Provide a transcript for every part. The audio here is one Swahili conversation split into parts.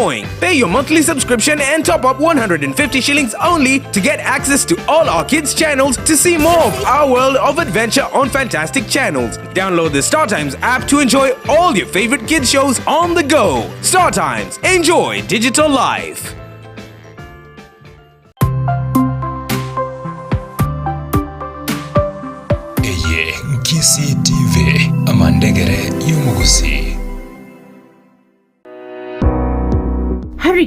enjoying. Pay your monthly subscription and top up 150 shillings only to get access to all our kids' channels to see more of our world of adventure on fantastic channels. Download the StarTimes app to enjoy all your favorite kids shows on the go. StarTimes, enjoy digital life. Kisi TV amandegere y'umuguzi.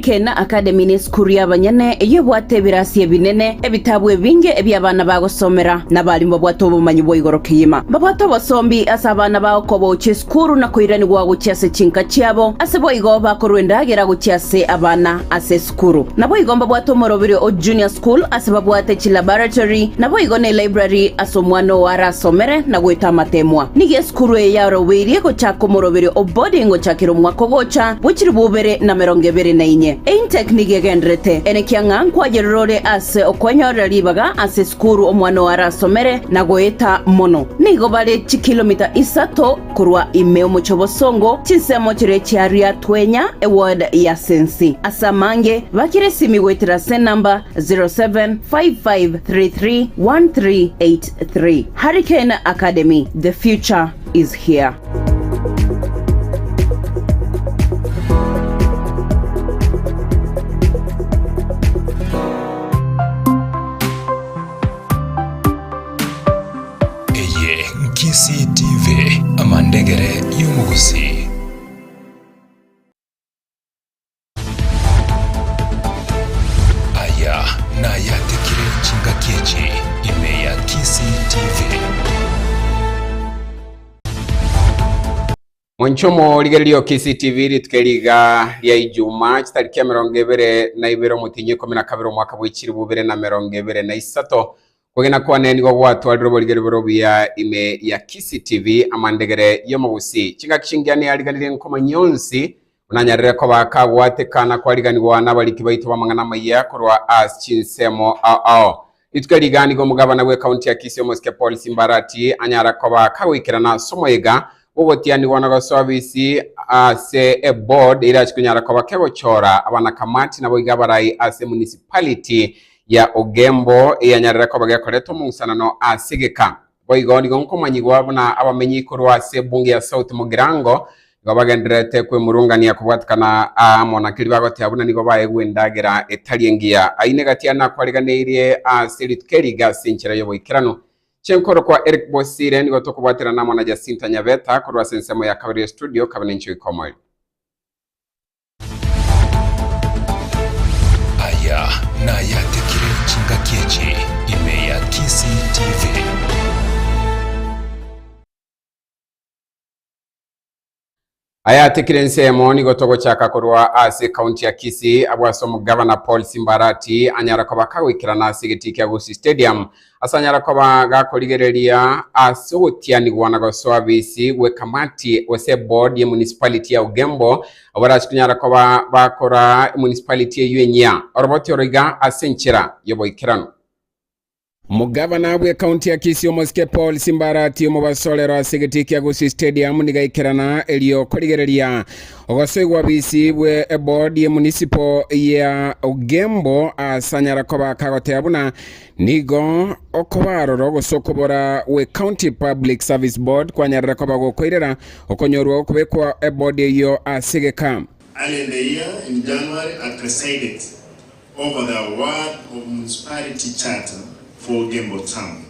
Ayaatekire Academy ni skuru y'abanyene iyo bwatebirasiye binene ebitabwe binge ebyabana bagosomera n'abalimu bwato bumanyi bwoigorokeyima babwato basombi asabana bawo ko boche skuru na koirani gwa gucyase cinka cyabo asebo igoba korwendagera gucyase abana ase skuru nabo igomba bwato morobiri o junior school aseba bwate chi laboratory nabo igone library asomwano warasomere na gwita matemwa nige skuru ya rowirie ko chako morobiri o boarding chakiro mwako gocha bukiri bubere na 20 Ein teknike gendrete ene kianga kwa jerore ase okonyora libaga ase skuru omwana warasomere na goeta mono nigo bale kilomita isato kurwa ime omuchobosongo chinsemo chire chiaria twenya eward ya sensi asamange bakire simi wetira sen number 0755331383 Ayaatekire Academy, the future is here. Kisi TV amandegere y'umuguzi. Aya na Ayaatekire Ensa ime ya Kisi TV. Mwanchomo ligelio Kisi TV litukeliga ya Ijumaa tariki ya 22 mutinyi 12 mwaka w'ikiri 2023 kugena kwa neni go watu alrobo ligeliboro ya ime ya Kisi TV amandegere yo mubusi kinga kishingiani aliganire nkoma nyonsi unanyarira ko bakagwatekana kwa liganirwa n'abaliki bayito bamangana maya korwa as chinsemo litukeliga go mugabana we county ya Kisi Omoske Police Mbarati anyara ko bakawikirana somoyega ubotiani wanaga service ase a board irachikunyara ko bakebochora abana kamati nabo igabarai ase municipality ya Ogembo yanyarira ko bagakoreto mu nsanano asigeka boyigoni gonko manyigwa buna abamenyi korwa se bunge ya South Mugirango bagendrete kwe murungania kubwatkana amona kilibago tyabuna nigo bayegwendagera etaliengia ainegatiana kwaliganeirie Ayaatekire sinchira yo boikirano chenkoro kwa Eric Bosire nigo tokubwatira namo na Jacinta Nyaveta korwa sensemo ya Kabiri studio kabinenchi ikomoy. Aya na Ayaatekire Ensa ime ya Kisi TV. Ayaatekire Ensa Eyemo nigo togo chaka korwa ase county ya Kisi abwasomo governor Paul Simbarati anyara ko bakawikirana asigitiki ya Gusi Stadium asanyara ko bagakoligereria asotiani gwanago service we kamati wese board ya municipality ya Ogembo abarashikunyara ko bakora municipality y'Uenya oroboti origa asenchira yoboikirano Mugabana bwe county ya Kisi Omoske Paul Simbarati mu basolero asigitiki ya Gusi Stadium nigaikirana elio koligereria ogosoigwa bisi bwe board ya municipal ya Ogembo asanyara ko bakagotebuna nigo okobaroro gosokobora we county public service board kwanyarira ko bagokoirera okonyorwa okubekwa board yo asigeka. Early in the year in January I presided over the award of municipality charter for Ogembo town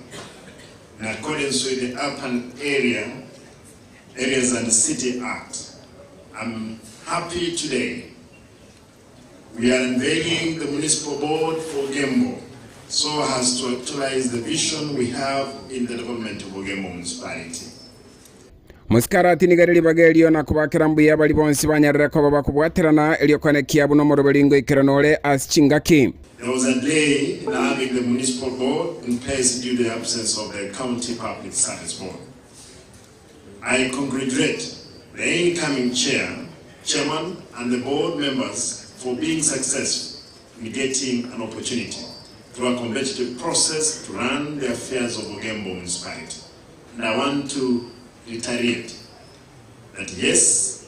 in accordance with the Urban Areas and City Act. I'm happy today we are unveiling the municipal board for Ogembo so as to actualize the vision we have in the development of Ogembo municipality. Muskarati nigarili bagelio na kubakirambu ya bali bonsi banyarira ko babakubwaterana elio konekia buno morobelingo ikiranole as chingaki. There was a delay in having the municipal board in place due to the absence of the county public service board. I congratulate the incoming chairman and the board members for being successful in getting an opportunity through a competitive process to run the affairs of Ogembo municipality. And I want to reiterate that yes,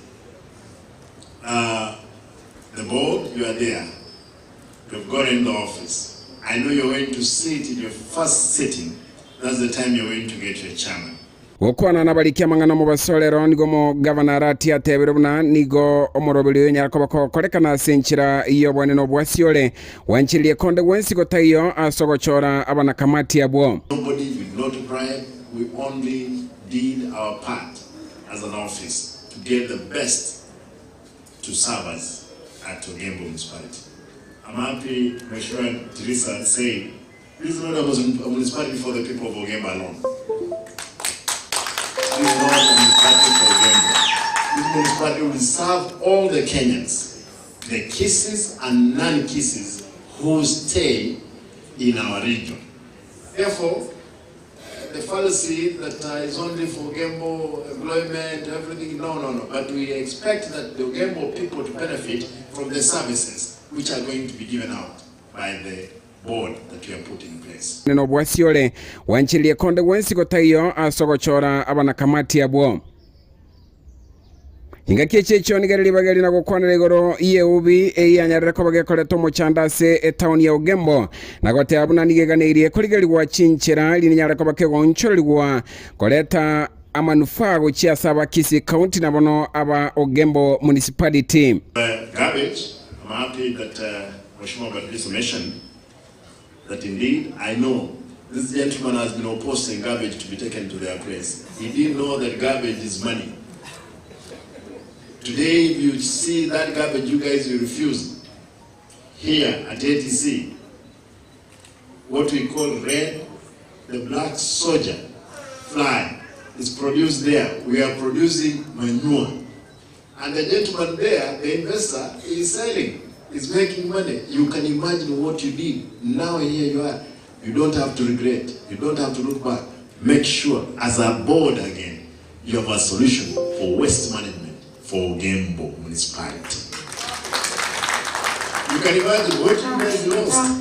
the The board, you are there. You've got in the office. I know you're going to sit in your first sitting. That's the time you're going to get your chairman. Wokwana nabalikia mangana mu basolero nigo mu governor rati atebirubuna nigo omurobiri nyarako bakokolekana senchira iyo bwaneno bwasiole wanchiliye konde wensi gotayo asogochora abana kamati yabo. Nobody will not bribe. We only did our part as an office to get the best to serve us at Ogembo municipality. I'm happy, Mheshimiwa Teresa said, this is not a municipality for the people of Ogembo alone. This is not a municipality for Ogembo. This municipality will serve all the Kenyans, the kisses and non-kisses who stay in our region. Therefore, the fallacy that is only for Ogembo employment, everything, no. But we expect that the Ogembo people to benefit from the services which are going to be given out by the board that we have put in place. Neno bwasiole wanchiliye konde wensi gotayo asogochora abana kamati yabo. Hinga kichecho nigarili bagali na gukwana legoro iye ubi eyanyareko bagekoleto mu chandase town ya Ogembo nagote abuna nigeganiriye kuligali wa chinchera linyareko bakegoncholigwa koleta amanufaa gochia saba Kisii County na bono aba Ogembo municipality. Garbage, I'm happy that Mheshimiwa Badliso mentioned that indeed I know this gentleman has been opposing garbage to be taken to their place. He didn't know that garbage is money. Today, if you see that garbage, you guys will refuse. Here at ATC, what we call red, the black soldier fly is produced there. We are producing manure. And the gentleman there, the investor, is selling, is making money. You can imagine what you did. Now here you are. You don't have to regret. You don't have to look back. Make sure, as a board again, you have a solution for waste management for Ogembo municipality. You can imagine what you guys lost.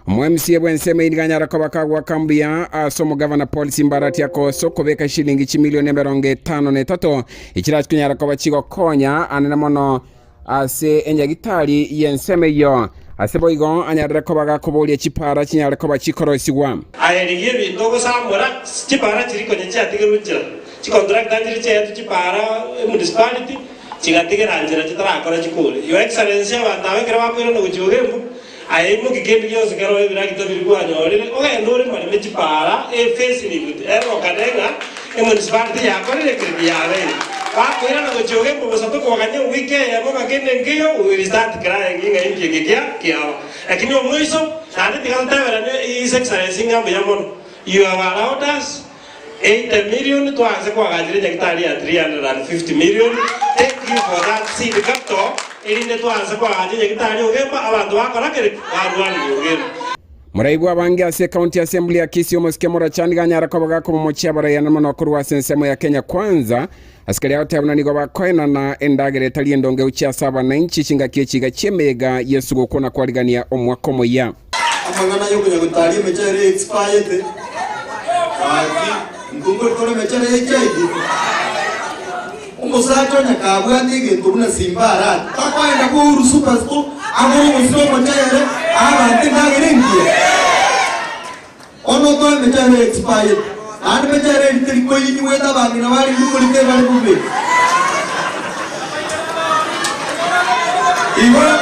MMCA bwenseme iniganyara kwa bakagwa kambia asomo governor policy mbarati yako soko beka shilingi chimilioni 53 ikirati kunyara kwa bachigo konya anene mono ase enjagitali yenseme yo asebo igo anyara kwa baga kubolie chipara chinyara kwa bachikorosiwa ayeriye bindogo samura chipara chiriko nyachatigirujira chikontract danjiri chetu chipara municipality chigatigirangera chitarakora chikule your excellency abandawe kera bakwira no gujugembu ayemo kigendu yose kero ebira kitabirigwanyo orire ogendo mari mechipara facility okadenga municipality yakorire kirbi yawe bakwira no gujugembu bosato kwaganya wike yamo bagende ngiyo we start crying inga impye kiao lakini omwiso nandi tikantabera is excellency ngambo yamono you have allowed us 8 million to answer kwa gajire hectare ya 350 million. Thank you for that seed capital. Irinde to answer kwa gajire hectare Ogembo abantu bakora kere barwani Ogembo. Muraibu abangi ase county assembly ya Kisii omosike mora chandiga nyara kwa baga kumochia barayana manokuru wa sensemo ya Kenya kwanza askari hao tabuna nigo bakoena na endagere tali endonge uchia saba na inchi chinga kiechiga chemega yesu gukona kwa ligania omwakomo ya amangana yo kunya gutari mechere expired Ngungo tole mechere ejeji. Umusacho nyakabwa ndige tubuna simbara. Takwaenda ku superstore amuru musiro mechere abantu ngagiringiye. Ono tole mechere expired. Andi mechere ntiriko yinywe bangira bari mukulike bari bube. Iwa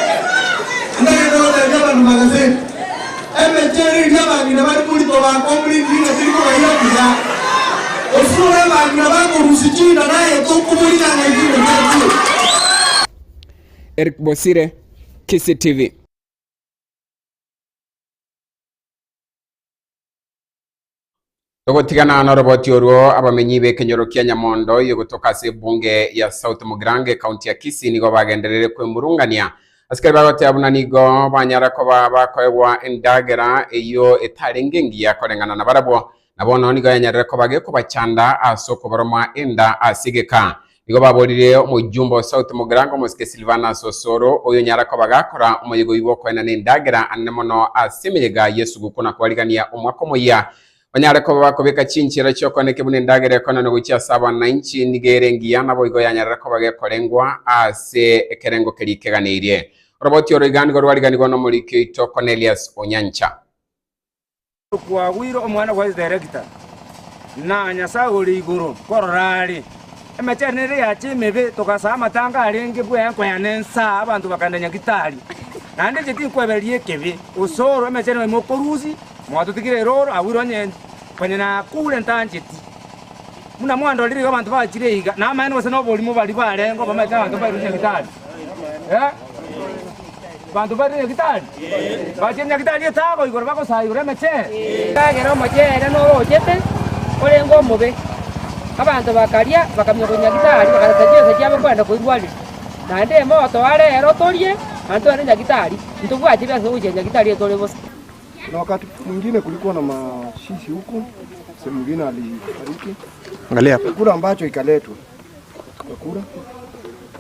ndage tole jabantu magazine. Mechere jabangira bari kulito ba complete ngira tiriko bayira. Osura bangira bako rusichina naye tokumulira na hiyo. Eric Bosire, Kisii TV. Togotigana na roboti oruo abamenyi bekenyoro kya Nyamondo yo kutoka se bunge ya South Mugrange county ya Kisii nigo bagenderere kwemurungania askari bagote abuna nigo banyara ko bakoewa endagera eyo etarengengi yakorengana na barabo nabono nigo yanyara ko bage ko bachanda asoko baroma enda asigeka nigo baborire omujumbo South Mugrange moske Silvana Sosoro oyo nyara ko bagakora umuyigo iboko ena endagera anemono asemeyega Yesu gukona kwaligania omwakomoya Banyare ko bakobeka chinchira cyo koneke bunendagere kono no gucya saba na inchi nigerengiya nabo igo yanyara ko bage korengwa ase ekerengo kelikeganiriye roboti origani gorwari gono muliki to Cornelius Onyancha kwa wiro omwana wa director na nyasa uri iguru korari emechenere ya chimebe tokasa matanga arengi bwe kwa yanensa abantu bakandanya gitari nande jiti kweberie kebe usoro emechenere mokoruzi mwatutikire roro awiro nyen panyana kule ntanjiti muna mwando liri abantu bachire iga na mane wase no boli mo bali barengo bamata abantu bari gitari bantu bari gitari bachenya gitari yatago igoro bako sayure meche kagero moche no chete olengo mobe abantu bakaria bakamyokonya gitari bakataje cyabo kwenda kuirwali nande moto ale rotorie anto anya gitari ntubwaje bya ujenya gitari tole bosi. Na wakati mwingine kulikuwa na mashishi huku, sehemu mwingine alifariki. Angalia hapa. Chakula ambacho ikaletwa. Chakula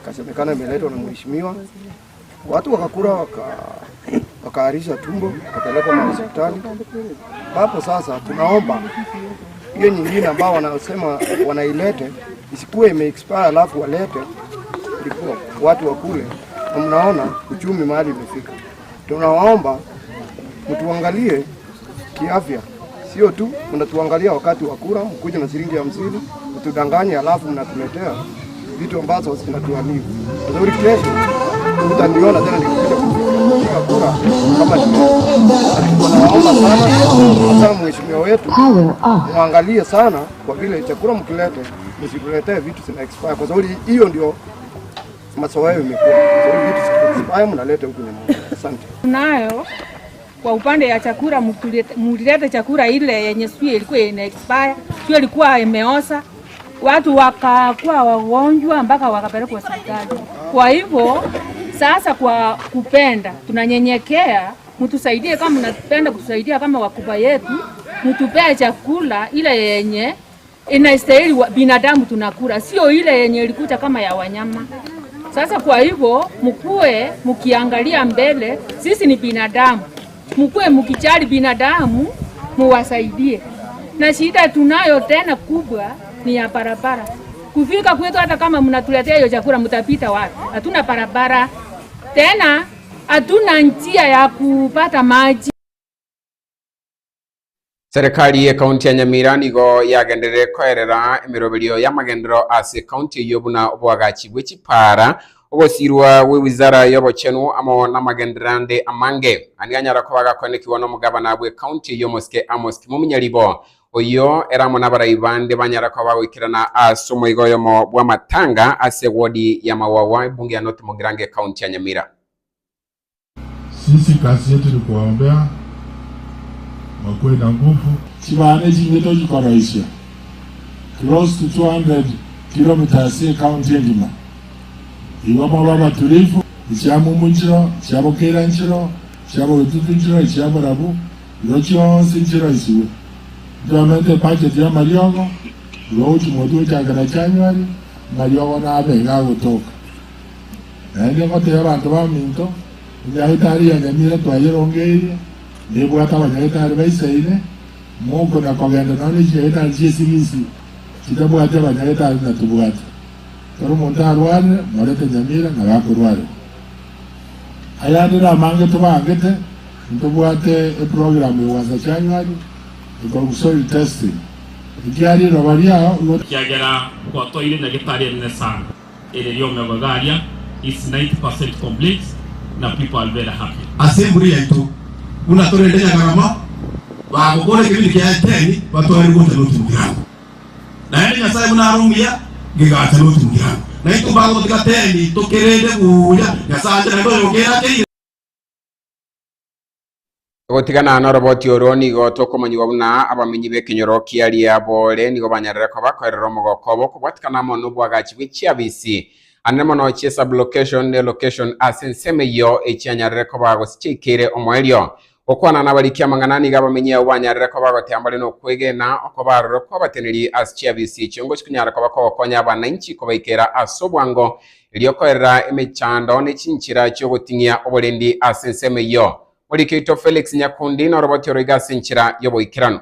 kasemekana imeletwa na mheshimiwa. Watu wakakula wakaarisha tumbo, wakapelekwa hospitali. Hapo sasa tunaomba hiyo nyingine ambao wanasema wanailete isikuwe imeexpire alafu walete ilikuwa watu wakule. Na mnaona uchumi mahali imefika. Tunawaomba mtuangalie kiafya, sio tu mnatuangalia wakati wa kura, mkuje na shilingi 50 mtudanganye alafu mnatuletea vitu ambazo zinatuharibu. Nzuri kesho utaniona tena nikikuja kura kama tunaomba sana mheshimiwa wetu muangalie sana kwa vile chakula mkilete msituletee vitu zina expire kwa sababu hiyo ndio masomo imekuwa. Kwa vitu zina expire mnaleta huku nyuma. Asante. Nayo kwa upande ya chakula mulilete chakula ile yenye sio ilikuwa ina expire, sio ilikuwa imeosa. Watu wakakuwa wagonjwa mpaka wakapelekwa hospitali. Kwa hivyo sasa kwa kupenda tunanyenyekea, mtusaidie kama mnapenda kutusaidia kama wakubwa yetu, mtupee chakula ile yenye inastahili binadamu tunakula, sio ile yenye ilikuja kama ya wanyama. Sasa kwa hivyo mkue mkiangalia mbele, sisi ni binadamu. Mkue mkijali binadamu, muwasaidie. Na shida tunayo tena kubwa ni ya barabara. Kufika kwetu hata kama mnatuletea hiyo chakula mtapita wapi? Hatuna barabara. Tena hatuna njia ya kupata maji. Serikali ya kaunti ya Nyamira nigo yagenderere kwerera emirobelio y'amagendero ase kaunti yobuna obwagachi bw'ekipara obosirwa w'ewizara y'obochenu amo n'amagenderande amange aniganyara ko bagakonekiwa n'omugabana bwe kaunti y'omoske Amos Muminyalibo oyo eramo n'abarayibande banyara ko bagwikirana asumo igoyomo bw'amatanga ase wodi ya Mawawa bunge ya North Mugirange kaunti ya Nyamira. Sisi kazi yetu ni kuwaombea wakuwe na nguvu. Chibane chingeto chikaraisha close to 200 kilometers in county ngima. Iwa mababa tulifu, ichamu munchiro, ichabo kera nchiro, ichabo ututu nchiro, ichabo rabu, irocho sinchiro isiwe. Duamente budget ya mariongo, irochi modu chakana January, mariongo na abenga kutoka. Nende kote ya bantu ba minto, njahitari ya Nyamira twayirongeire, nebo ata banyahitari baisaine, moko na kogenda nani njahitari jesigisi, chitabwate banyahitari na tubwate. Karo monta arware, morete Nyamira na bakurware. Ayadira mange tubangete, ntubwate program ya January, iko soil testing. Ikiari robaria kiagera kwa toile na gitari ne sana. Ile yome bagaria is 90% complete na people are very happy. Assembly yetu unatore ndenya karama wa gukora kibindi kya teni batore gute n'utumugirano. Na yari nyasaye munarumia gigata n'utumugirano. Na itubago tikateni tokerende buya nyasaye na ndo yogera ke Gotigana na roboti oroni go tokomanyiwa buna abamenyi bekinyoro kiali abole nigo banyarira ko bakorera mugokobo kubwatikana mo nubwagachi bw'icyabisi anemo no chesa location ne location asensemeyo ekyanyarira ko bagosichikire omwelio okwana nabalikia manganani gabamenyi abanyarira ko bagotambale no kwegena okobaroro ko bateneri aschabisi cyongo kikunyara ko bakokonya abananchi ko baikera asobwango iliyokorera emechando ne chinchira cyo gutingia obolendi asensemeyo Olikito Felix Nyakundi na roboti origa sinchira yobo ikirano.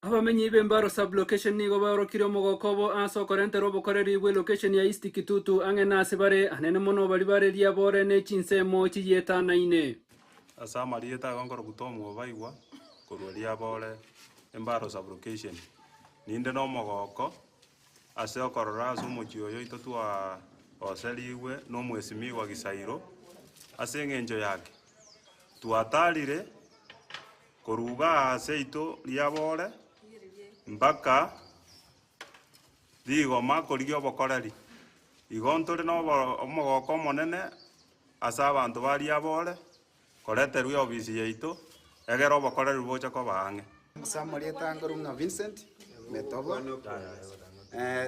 abamenyi b'embaro sublocation nigo barokire omogokobo asokorente robokoreri bwe location ya East Kitutu ang'enase bare anene mono bari bareria bore ne chinsemo chiyetanaine asamarieta gongoro gutomo baigwa kurwaria bore embaro sublocation ninde no mogoko ase okorora ase omochioyo itotwa oseriwe no mwesimi wa Gisairo ase eng'encho yake twatarire koruga ase ito liabore mpaka ligoma korigio obokoreri igo ntore no omogoko monene ase abanto baliabore koreterwa obisi yaito egera obokoreri bocha kobang'e Samarieta ngoro nga Vincent metobo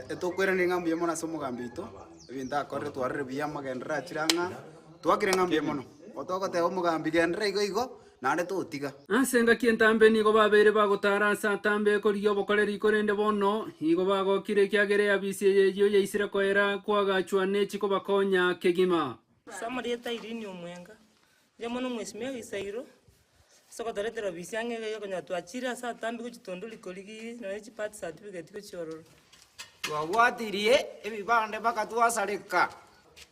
etokwera ni ngambi yemo na somo gambito ebinta akore twarire biya magendera chiranga twakire ngambi yemo no otokote omugambi gendera igo nande totiga asenga kientambe nigo babere bagotara sa tambe koriyo bokoreri korende bono igo bagokire kiagere abisi yeyo yaisira koera kwagachwa nechiko bakonya kegima Samarieta irini omwenga yemo no mwesime Gisairo soko toretero bisi ang'ege yo konya twachira sa tambe kuchitondo likoligi no echipati certificate kuchororo twabwatirie ebibande mpaka twasareka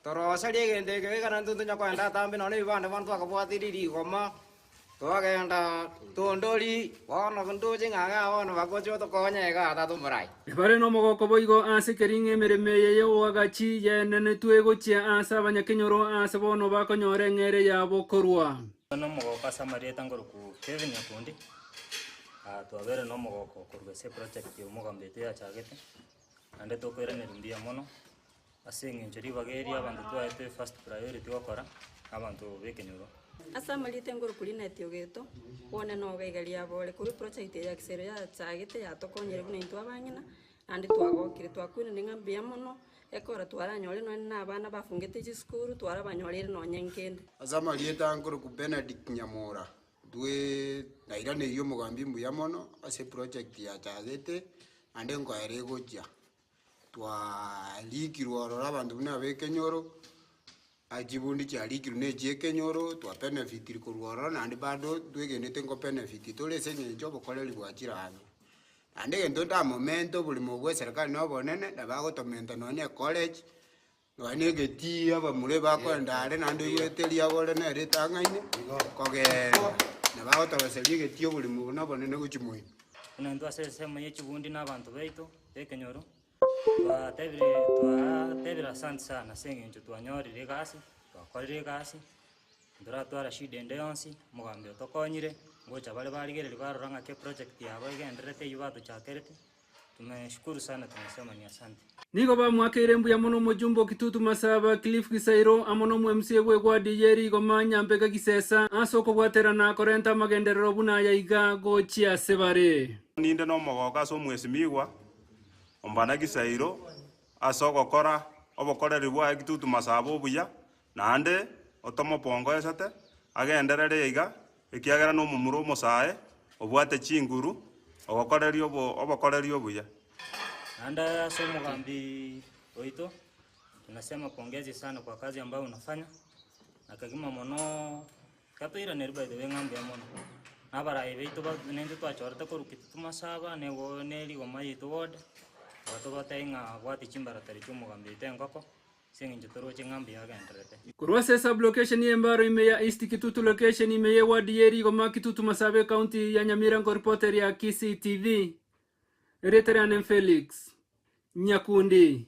torosarie gendeke kana ntuntunya kwenda tambe none ebibande bantu akabwatiri igoma twagenda tondori bono ndoje ng'ang'a bono bakocho tokonyega atatu murai bare no mogoko boigo ase keringe emereme yeyo wagachi yenene twegochia ase abanyakenyoro ase bono bakonyore ng'ere yabo korwa no mogoko Samarieta ngoro ku Kevin Nyakundi twabere no mogoko kurwese project yo mogambete ya chagete ande tokwera ne rumbia mono ase eng'encho ribageria abantu twaete first priority gokora abantu bekenyoro Samarieta ngoro kuri net yogeto wone no gaigaria bore kuri project ya Gisairo ya chagete ya tokonyere bune ntwa banyina ande twagokire twakwine ngambi mono ekora twaranyore no n'abana bafungete iskuru twara banyorere no nyenkende Samarieta ngoro ku Benedict Nyamura dwe nairane yo mugambi mbuya mono ase project ya chagete ande ngoere gocha twalikirwa rora abantu buna bekenyoro ajibundi chalikirwa ne jekenyoro twa benefit kurwara nandi bado twegenete ngo benefit tole senye jobo koleli bwachirano ande gendo nda momento buli mugwe serikali no bonene ndabago tomenta none college none geti aba mure bakwendare nando yeteli abole ne ritang'aine koge nabago tabaseli geti buli mugo no bonene guchimwe nendo ase sema yechibundi n'abantu beito bekenyoro twatebira asante sana seng'encho twanyorire egasi twakorire egasi ndoratwara shida ende yonsi omogambi otokonyire ngocha bare barigereri barora ng'ake project yabo egenderete iyo batochakerete tumeshukuru sana tunasema ni asante nigo bamwakeire mbuya mono mojumbo Kitutu Masaba Cliff Gisairo amono mwemsie bwegwa dijeri gomanya mpeka gisesa asoko bwaterana korenta magenderero buna yaiga gochia sebare ninde no mogoko ase omwesimiwa ombana Gisairo asogokora obokoreri bwa Kitutu Masaba obuya nande otomopongo esate agenderere iga ekiagera no mumuro omosae obwate chinguru obokoreri obuya anda somo gambi oito tunasema pongezi sana kwa kazi ambayo unafanya na kagima mono katoira nerba de ngambi mono nabara ibeito ba nende twachorta ko Kitutu Masaba nego neli goma yito ward watu batenga wati chimbara tari chumo gambi tengoko seng'encho toroche ngambi agenderete kurwase sublocation yembaro imeya East Kitutu location imeya wadieri goma Kitutu Masaba county ya Nyamirango reporter ya KCTV Reterian Felix Nyakundi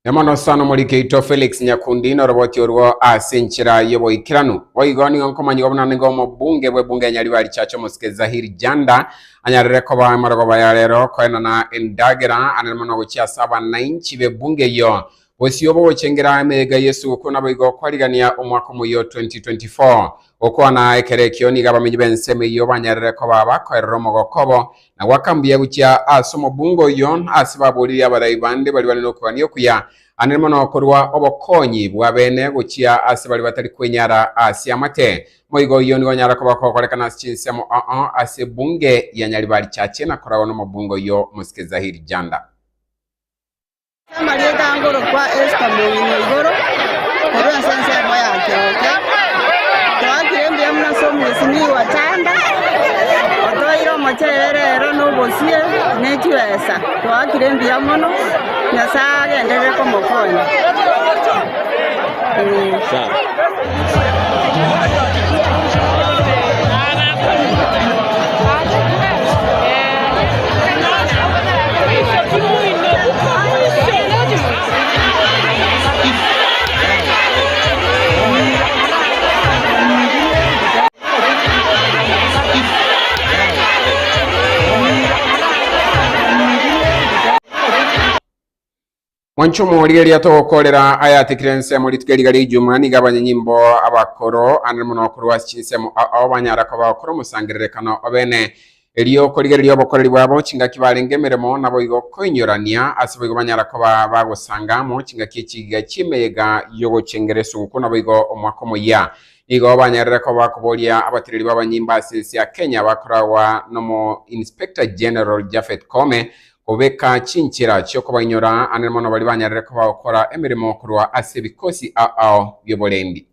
Nemono sana mulikeito Felix Nyakundi no roboti orwo asinchira yebo ikiranu oigoni nkomanyi gobona ngo mubunge bwe bunge nyali bali chacho musikeza hiri janda anyarere ko ba marago ba rero ko na indagera anemono guchia 7 be bunge yo bosiyobo bochengera amega Yesu ko nabigo kwaligania omwaka mu yo 2024 okwana ekere kioni gabamenyi benseme yo banyarere ko baba ko romo gokobo na wakambiye guchia asomo bungo yon asibabuli abadai bande bali bali no kwaniyo kuya anemono korwa obokonyi bwabene guchia asibali batari kwenyara asiamate moigo yoni gonyara ko bakokolekana chinsemo ase bunge ya nyali bali chache na korawo no mabungo yo musikeza hiri janda Samarieta ngoro kwa esta mwino igoro. Korwa sense moya keoke. somwesimiwa chanda otoiro mocherero no Bosire nechiwesa twakire mbia mono Nyasaye agenderere kumukonya. Mwancho mwori ya tokorera Ayaatekire Ensa Eyemo litukeriga lijuma nigabanya nyimbo abakoro anemo nokuru waschinsemo abanyara ko bakoro musangirerekano obene eliyo korigeryo bokoreri bwabo chinga kibarengemeremo nabo igo koinyorania asibo igo banyara ko bagusangamo chinga kichiga chimeyega yogo chengeresu kuko nabo igo omwako moya igo banyarira ko bakubolia abatiriri babanyimba sensi ya Kenya bakorawa nomo Inspector General Jafet Kome obeka chinchira cyoko banyora anemo no bali banyarira ko bakora emirimo kurwa asebikosi ao byobolendi.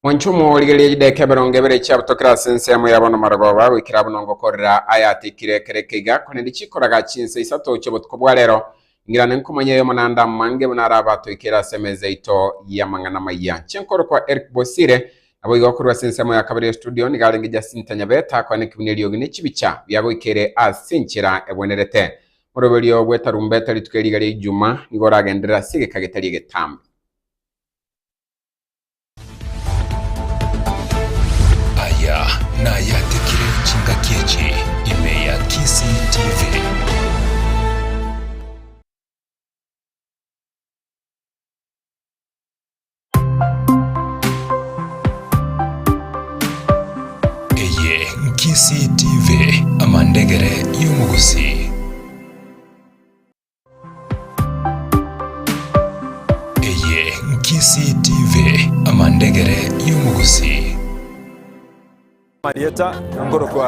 Mwanchumo ligeli de keberonge bere chabutokira Ensa Eyemo yabono maragoba wikirabunongo korera Ayaatekire kerekega konendi chikoraga chinse isato chobotko lero ngirane nkumanye yo mananda mange bunarabato ikira semeze ito yamangana maya chenkoro kwa Eric Bosire abo igokuru Ensa Eyemo yakabere studio nigalengi Jacinta Nyabeta kwa nekibineliyo ginechibicha byabo ikere asinchira ebwenerete morobelio bwetarumbeta litukeliga lijuma nigoragendera sige kagetali getambe. Na Ayaatekire Ensa Eyemo TV. Eye Nkisi TV amandegere y'umugusi. Eye Nkisi TV amandegere y'umugusi. Marieta ngoro kwa